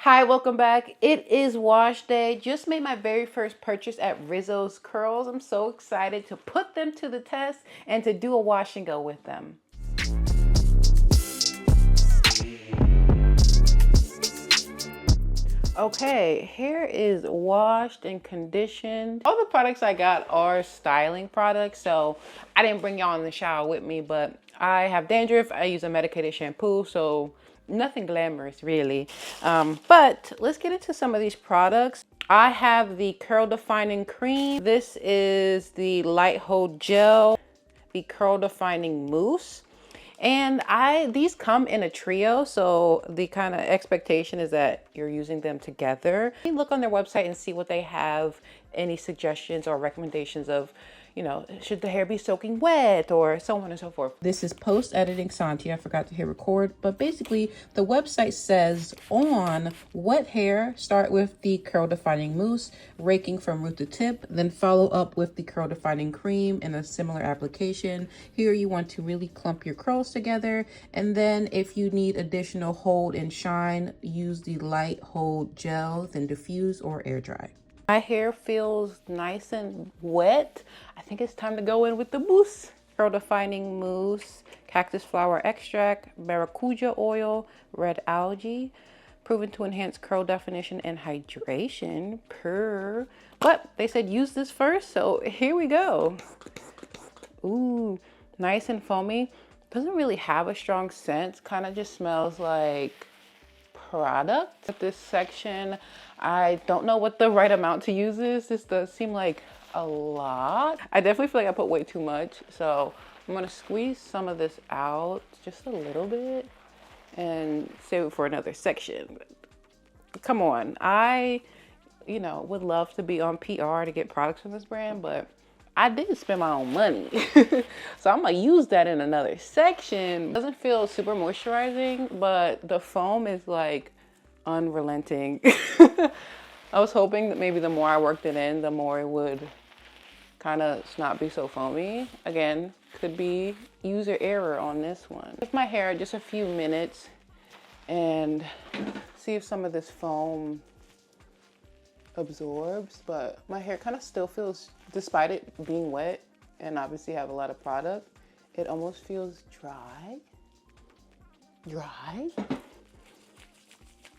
Hi, welcome back. It is wash day. Just made my very first purchase at Rizos curls. I'm so excited to put them to the test and to do a wash and go with them. Okay, hair is washed and conditioned. All the products I got are styling products, so I didn't bring y'all in the shower with me, but I have dandruff. I use a medicated shampoo, so nothing glamorous really. But let's get into some of these products. I have the curl defining cream. This is the light hold gel, the curl defining mousse. And these come in a trio, so the kind of expectation is that you're using them together. You look on their website and see what they have, any suggestions or recommendations of, should the hair be soaking wet or so on and so forth. This is post-editing Santia. I forgot to hit record, but basically the website says on wet hair, start with the curl defining mousse, raking from root to tip, then follow up with the curl defining cream in a similar application. Here you want to really clump your curls together, and then if you need additional hold and shine, use the light hold gel, then diffuse or air dry. My hair feels nice and wet. I think it's time to go in with the mousse. Curl defining mousse, cactus flower extract, maracuja oil, red algae, proven to enhance curl definition and hydration. But they said use this first, so here we go. Ooh, nice and foamy. Doesn't really have a strong scent. Kind of just smells like product. This section, I don't know what the right amount to use is. This does seem like a lot. I definitely feel like I put way too much. So I'm gonna squeeze some of this out just a little bit and save it for another section. Come on, I would love to be on PR to get products from this brand, but I did spend my own money. So I'm gonna use that in another section. It doesn't feel super moisturizing, but the foam is like unrelenting. I was hoping that maybe the more I worked it in, the more it would kind of not be so foamy. Again, could be user error on this one. Give my hair just a few minutes and see if some of this foam absorbs, but my hair kind of still feels, despite it being wet and obviously have a lot of product, it almost feels dry.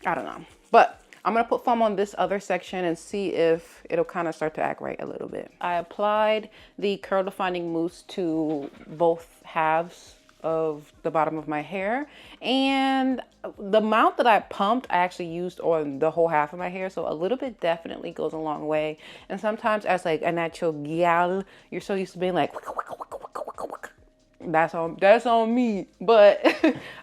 I don't know, but I'm gonna put foam on this other section and see if it'll kind of start to act right a little bit. I applied the curl defining mousse to both halves of the bottom of my hair, and the amount that I pumped I actually used on the whole half of my hair, so a little bit definitely goes a long way. And sometimes as like a natural gal, you're so used to being like that's on me, but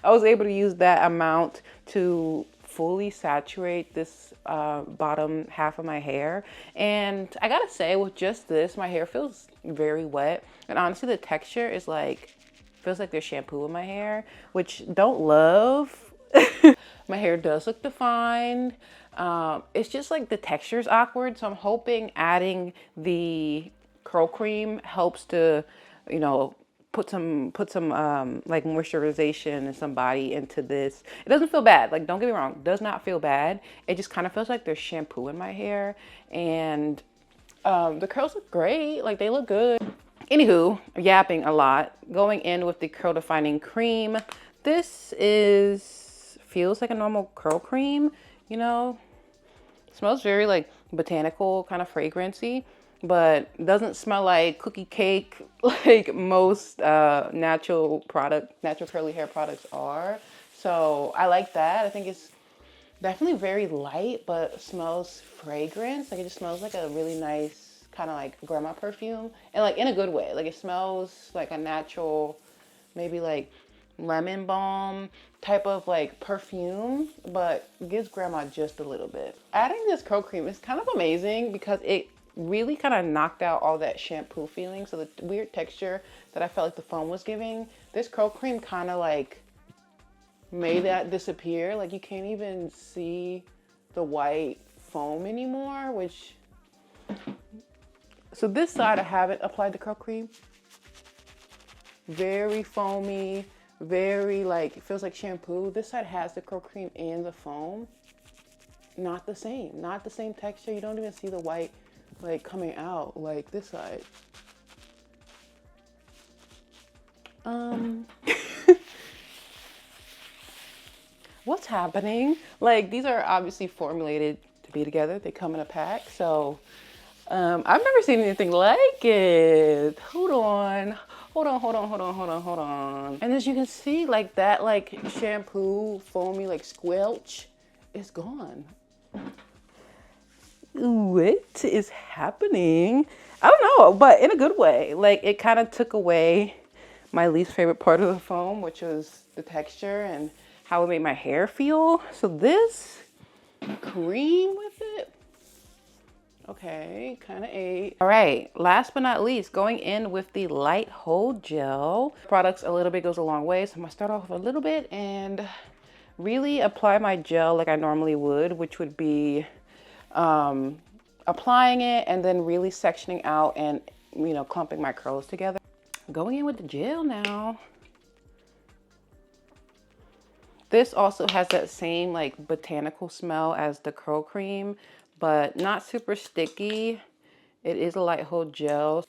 I was able to use that amount to fully saturate this bottom half of my hair. And I gotta say, with just this, my hair feels very wet, and honestly the texture is like, feels like there's shampoo in my hair, which don't love. My hair does look defined. It's just like the texture is awkward, so I'm hoping adding the curl cream helps to, put some like moisturization and some body into this. It doesn't feel bad, like don't get me wrong, it does not feel bad. It just kind of feels like there's shampoo in my hair, and the curls look great, like they look good. Anywho, yapping a lot. Going in with the curl defining cream. This feels like a normal curl cream, smells very like botanical, kind of fragrancy, but doesn't smell like cookie cake like most natural curly hair products are. So I like that. I think it's definitely very light, but smells fragrance. Like it just smells like a really nice kind of like grandma perfume, and like in a good way. Like it smells like a natural, maybe like lemon balm type of like perfume, but gives grandma just a little bit. Adding this curl cream is kind of amazing because it really kind of knocked out all that shampoo feeling. So the weird texture that I felt like the foam was giving, this curl cream kind of like made that disappear. Like you can't even see the white foam anymore, which, so this side I haven't applied the curl cream. Very foamy, very like, it feels like shampoo. This side has the curl cream and the foam. not the same. Not the same texture. You don't even see the white like coming out like this side. What's happening? Like, these are obviously formulated to be together. They come in a pack. So I've never seen anything like it. Hold on. And as you can see, like that, like shampoo, foamy, like squelch is gone. What is happening? I don't know, but in a good way. Like, it kind of took away my least favorite part of the foam, which was the texture and how it made my hair feel. So this cream with it, okay, kind of ate. All right, last but not least, going in with the light hold gel. Products a little bit goes a long way, so I'm gonna start off a little bit and really apply my gel like I normally would, which would be applying it and then really sectioning out and, you know, clumping my curls together. Going in with the gel now. This also has that same like botanical smell as the curl cream, but not super sticky. It is a light hold gel.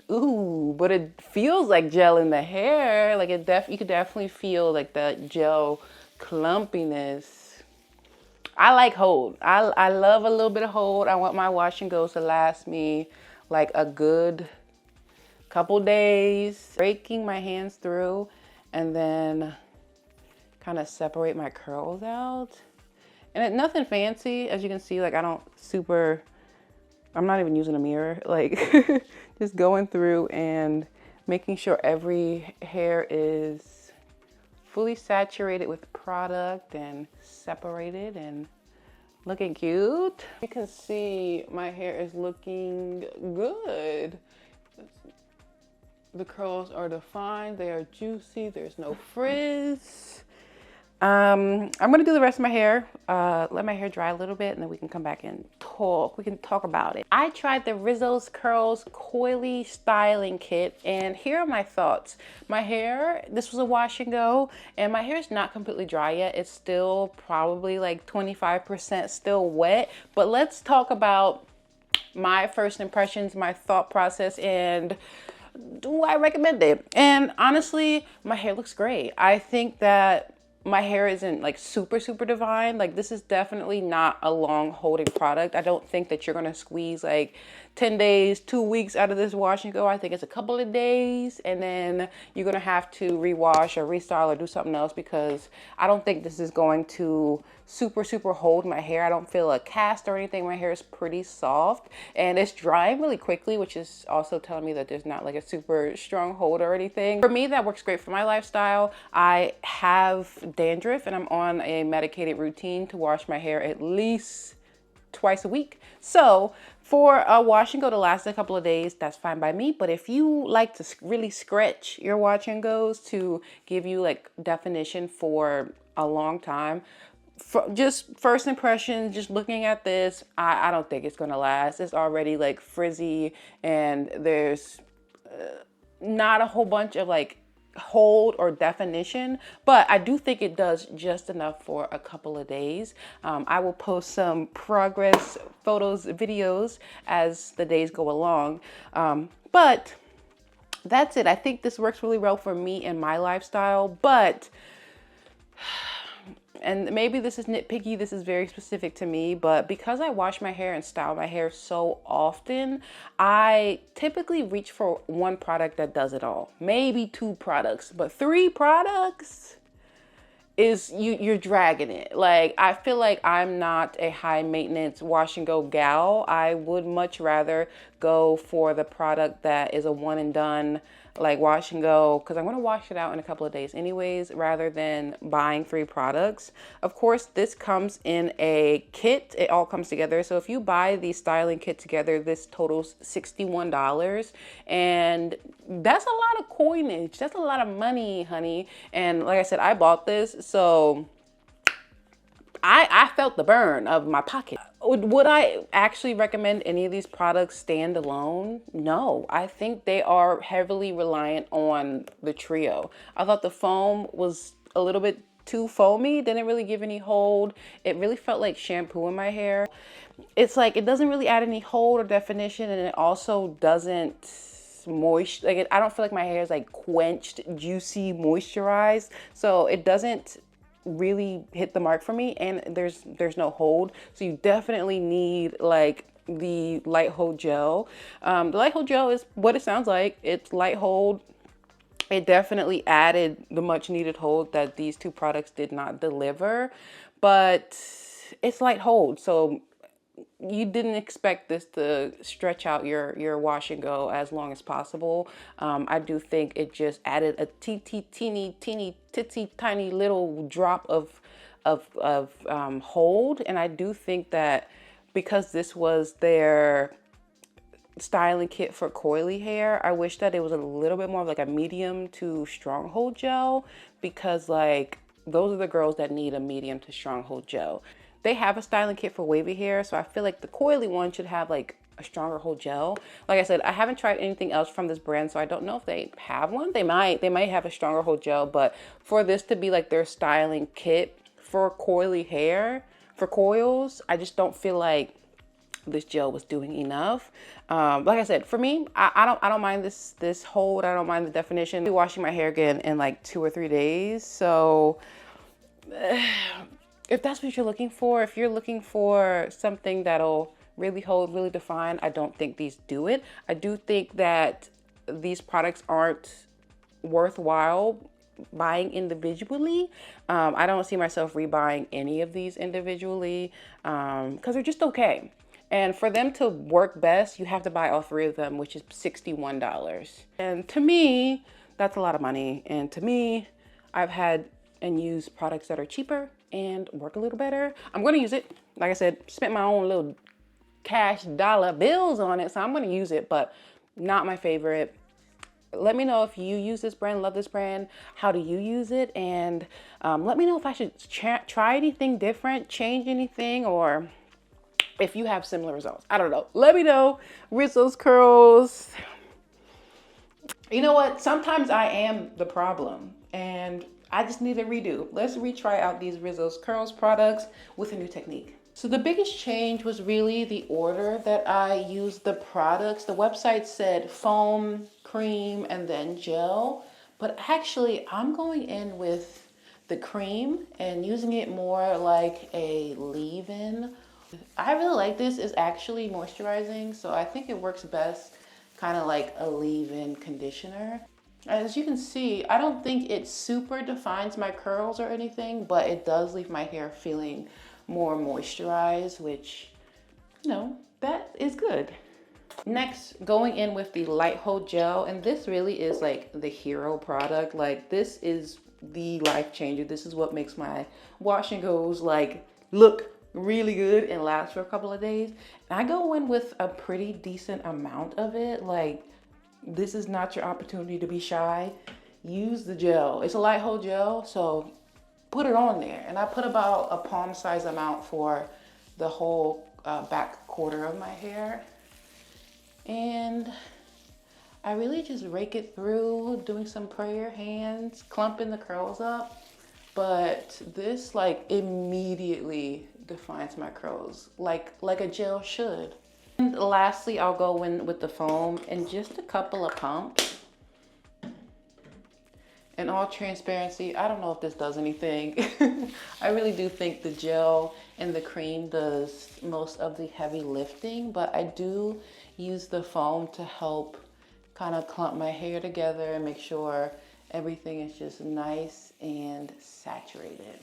Ooh, but it feels like gel in the hair. Like you could definitely feel like the gel clumpiness. I like hold. I love a little bit of hold. I want my wash and goes to last me like a good couple days. Breaking my hands through and then kind of separate my curls out. And nothing fancy, as you can see, like I'm not even using a mirror, like just going through and making sure every hair is fully saturated with product and separated and looking cute. You can see my hair is looking good. The curls are defined, they are juicy, there's no frizz. I'm gonna do the rest of my hair, let my hair dry a little bit, and then we can come back and talk. We can talk about it. I tried the Rizos Curls Coily Styling Kit, and here are my thoughts. My hair, this was a wash and go, and my hair is not completely dry yet. It's still probably like 25% still wet, but let's talk about my first impressions, my thought process, and do I recommend it? And honestly, my hair looks great. I think that my hair isn't like super divine. Like, this is definitely not a long holding product. I don't think that you're gonna squeeze like 10 days, 2 weeks out of this wash and go. I think it's a couple of days and then you're gonna have to rewash or restyle or do something else, because I don't think this is going to super hold my hair. I don't feel a cast or anything. My hair is pretty soft and it's drying really quickly, which is also telling me that there's not like a super strong hold or anything. For me, that works great for my lifestyle. I have dandruff and I'm on a medicated routine to wash my hair at least twice a week. So for a wash and go to last a couple of days, that's fine by me. But if you like to really stretch your wash and goes to give you like definition for a long time, just first impressions, just looking at this, I don't think it's gonna last. It's already like frizzy and there's not a whole bunch of like hold or definition, but I do think it does just enough for a couple of days. I will post some progress photos, videos as the days go along, but that's it. I think this works really well for me and my lifestyle, but and maybe this is nitpicky, this is very specific to me, but because I wash my hair and style my hair so often, I typically reach for one product that does it all. Maybe 2 products, but 3 products is you're dragging it. Like, I feel like I'm not a high maintenance wash and go gal. I would much rather go for the product that is a one and done, like wash and go, because I'm going to wash it out in a couple of days anyways, rather than buying 3 products. Of course, this comes in a kit. It all comes together. So if you buy the styling kit together, this totals $61, and that's a lot of coinage. That's a lot of money, honey. And like I said, I bought this, so I felt the burn of my pocket. Would I actually recommend any of these products standalone? No, I think they are heavily reliant on the trio. I thought the foam was a little bit too foamy, didn't really give any hold. It really felt like shampoo in my hair. It's like, it doesn't really add any hold or definition, and it also doesn't I don't feel like my hair is like quenched, juicy, moisturized. So it doesn't really hit the mark for me, and there's no hold. So you definitely need like the light hold gel. The light hold gel is what it sounds like. It's light hold. It definitely added the much needed hold that these two products did not deliver, but it's light hold. So you didn't expect this to stretch out your wash and go as long as possible. I do think it just added a teeny titsy tiny little drop of hold, and I do think that because this was their styling kit for coily hair, I wish that it was a little bit more of like a medium to strong hold gel, because like those are the girls that need a medium to strong hold gel. They have a styling kit for wavy hair, so I feel like the coily one should have like a stronger hold gel. Like I said, I haven't tried anything else from this brand, so I don't know if they have one. They might have a stronger hold gel, but for this to be like their styling kit for coily hair, for coils, I just don't feel like this gel was doing enough. Like I said, for me, I don't mind this hold. I don't mind the definition. I'll be washing my hair again in like 2 or 3 days. So if that's what you're looking for, if you're looking for something that'll really hold, really define, I don't think these do it. I do think that these products aren't worthwhile buying individually. I don't see myself rebuying any of these individually because they're just okay. And for them to work best, you have to buy all 3 of them, which is $61. And to me, that's a lot of money. And to me, I've had and used products that are cheaper and work a little better. I'm going to use it. Like I said, spent my own little cash dollar bills on it, so I'm going to use it, but not my favorite. Let me know if you use this brand, love this brand. How do you use it? And let me know if I should try anything different, change anything, or if you have similar results. I don't know. Let me know. Rizos curls. You know what? Sometimes I am the problem and I just need a redo. Let's retry out these Rizos curls products with a new technique. So the biggest change was really the order that I used the products. The website said foam, cream, and then gel. But actually, I'm going in with the cream and using it more like a leave-in. I really like this. It's actually moisturizing, so I think it works best kind of like a leave-in conditioner. As you can see, I don't think it super defines my curls or anything, but it does leave my hair feeling more moisturized, which, you know, that is good. Next, going in with the light hold gel, and this really is like the hero product. Like, this is the life changer. This is what makes my wash and goes like look really good and last for a couple of days. And I go in with a pretty decent amount of it. Like, this is not your opportunity to be shy. Use the gel. It's a light hold gel, so put it on there. And I put about a palm size amount for the whole back quarter of my hair. And I really just rake it through, doing some prayer hands, clumping the curls up. But this like immediately defines my curls like a gel should. And lastly, I'll go in with the foam and just a couple of pumps. In all transparency, I don't know if this does anything. I really do think the gel and the cream does most of the heavy lifting, but I do use the foam to help kind of clump my hair together and make sure everything is just nice and saturated.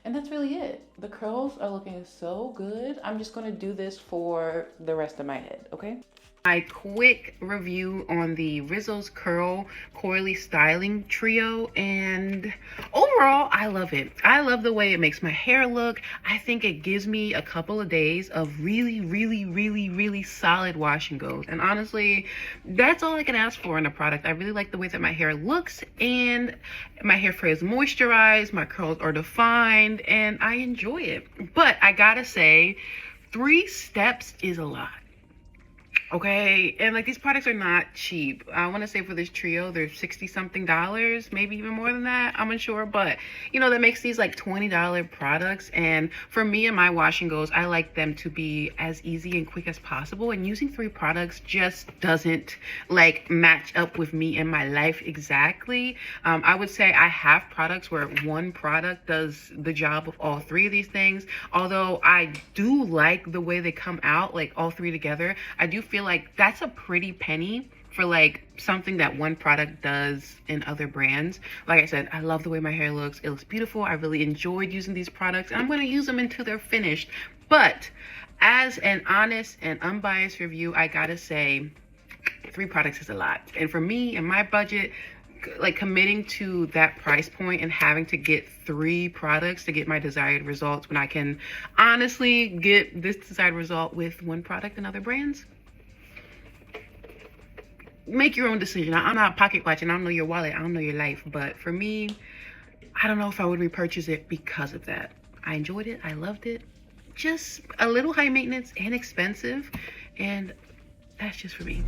And that's really it. The curls are looking so good. I'm just gonna do this for the rest of my head, okay? My quick review on the Rizos Curl Coily Styling Trio, and overall, I love it. I love the way it makes my hair look. I think it gives me a couple of days of really solid wash and goes. And honestly, that's all I can ask for in a product. I really like the way that my hair looks, and my hair feels moisturized, my curls are defined, and I enjoy it. But I gotta say, 3 steps is a lot. Okay, and like these products are not cheap. I want to say for this trio, they're 60 something dollars, maybe even more than that. I'm unsure, but you know, that makes these like $20 products. And for me and my wash and goes, I like them to be as easy and quick as possible. And using 3 products just doesn't like match up with me in my life exactly. I would say I have products where 1 product does the job of all 3 of these things. Although I do like the way they come out, like all 3 together, I do feel like that's a pretty penny for like something that 1 product does in other brands. Like I said, I love the way my hair looks. It looks beautiful. I really enjoyed using these products, and I'm going to use them until they're finished. But as an honest and unbiased review, I gotta say 3 products is a lot. And for me and my budget, like committing to that price point and having to get 3 products to get my desired results when I can honestly get this desired result with 1 product in other brands, make your own decision. I'm not pocket watching. I don't know your wallet. I don't know your life. But for me, I don't know if I would repurchase it because of that. I enjoyed it. I loved it. Just a little high maintenance and expensive. And that's just for me.